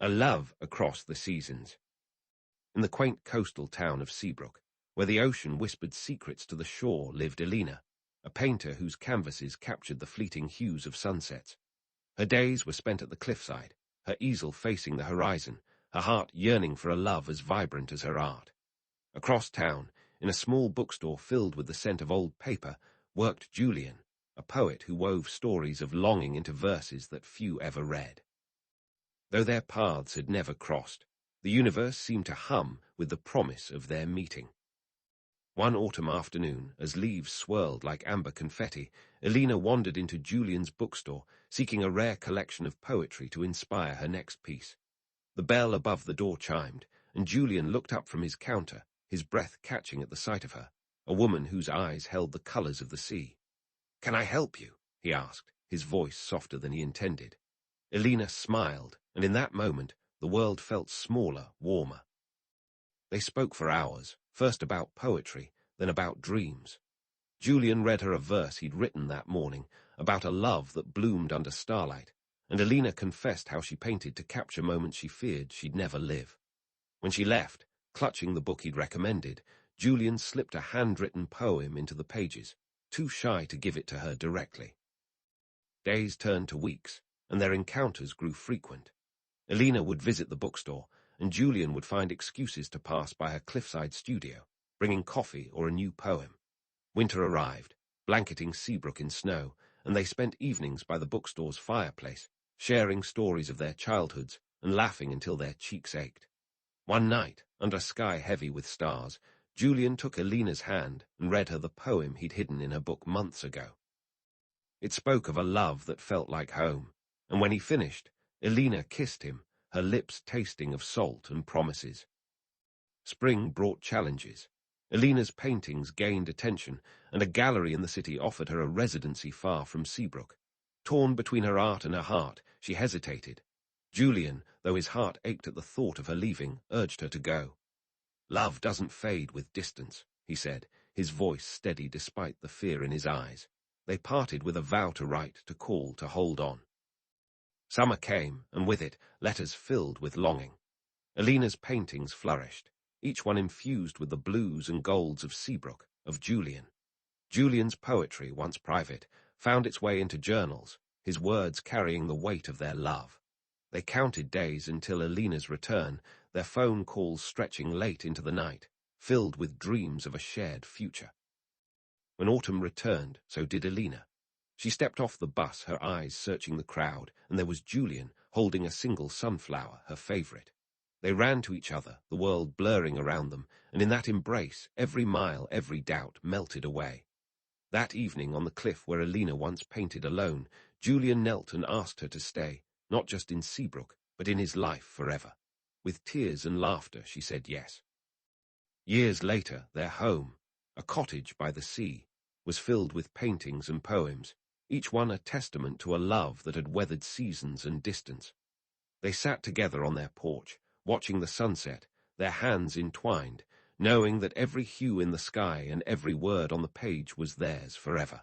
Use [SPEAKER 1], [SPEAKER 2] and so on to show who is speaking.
[SPEAKER 1] A Love Across the Seasons. In the quaint coastal town of Seabrook, where the ocean whispered secrets to the shore, lived Elena, a painter whose canvases captured the fleeting hues of sunsets. Her days were spent at the cliffside, her easel facing the horizon, her heart yearning for a love as vibrant as her art. Across town, in a small bookstore filled with the scent of old paper, worked Julian, a poet who wove stories of longing into verses that few ever read. Though their paths had never crossed, the universe seemed to hum with the promise of their meeting. One autumn afternoon, as leaves swirled like amber confetti, Elena wandered into Julian's bookstore, seeking a rare collection of poetry to inspire her next piece. The bell above the door chimed, and Julian looked up from his counter, his breath catching at the sight of her, a woman whose eyes held the colors of the sea. "Can I help you?" he asked, his voice softer than he intended. Elena smiled, and in that moment, the world felt smaller, warmer. They spoke for hours, first about poetry, then about dreams. Julian read her a verse he'd written that morning, about a love that bloomed under starlight, and Elena confessed how she painted to capture moments she feared she'd never live. When she left, clutching the book he'd recommended, Julian slipped a handwritten poem into the pages, too shy to give it to her directly. Days turned to weeks, and their encounters grew frequent. Elena would visit the bookstore, and Julian would find excuses to pass by her cliffside studio, bringing coffee or a new poem. Winter arrived, blanketing Seabrook in snow, and they spent evenings by the bookstore's fireplace, sharing stories of their childhoods and laughing until their cheeks ached. One night, under a sky heavy with stars, Julian took Elena's hand and read her the poem he'd hidden in her book months ago. It spoke of a love that felt like home, and when he finished, Elena kissed him, her lips tasting of salt and promises. Spring brought challenges. Elena's paintings gained attention, and a gallery in the city offered her a residency far from Seabrook. Torn between her art and her heart, she hesitated. Julian, though his heart ached at the thought of her leaving, urged her to go. "Love doesn't fade with distance," he said, his voice steady despite the fear in his eyes. They parted with a vow to write, to call, to hold on. Summer came, and with it, letters filled with longing. Elena's paintings flourished, each one infused with the blues and golds of Seabrook, of Julian. Julian's poetry, once private, found its way into journals, his words carrying the weight of their love. They counted days until Elena's return, their phone calls stretching late into the night, filled with dreams of a shared future. When autumn returned, so did Elena. She stepped off the bus, her eyes searching the crowd, and there was Julian, holding a single sunflower, her favorite. They ran to each other, the world blurring around them, and in that embrace, every mile, every doubt melted away. That evening on the cliff where Elena once painted alone, Julian knelt and asked her to stay, not just in Seabrook, but in his life forever. With tears and laughter, she said yes. Years later, their home, a cottage by the sea, was filled with paintings and poems, each one a testament to a love that had weathered seasons and distance. They sat together on their porch, watching the sunset, their hands entwined, knowing that every hue in the sky and every word on the page was theirs forever.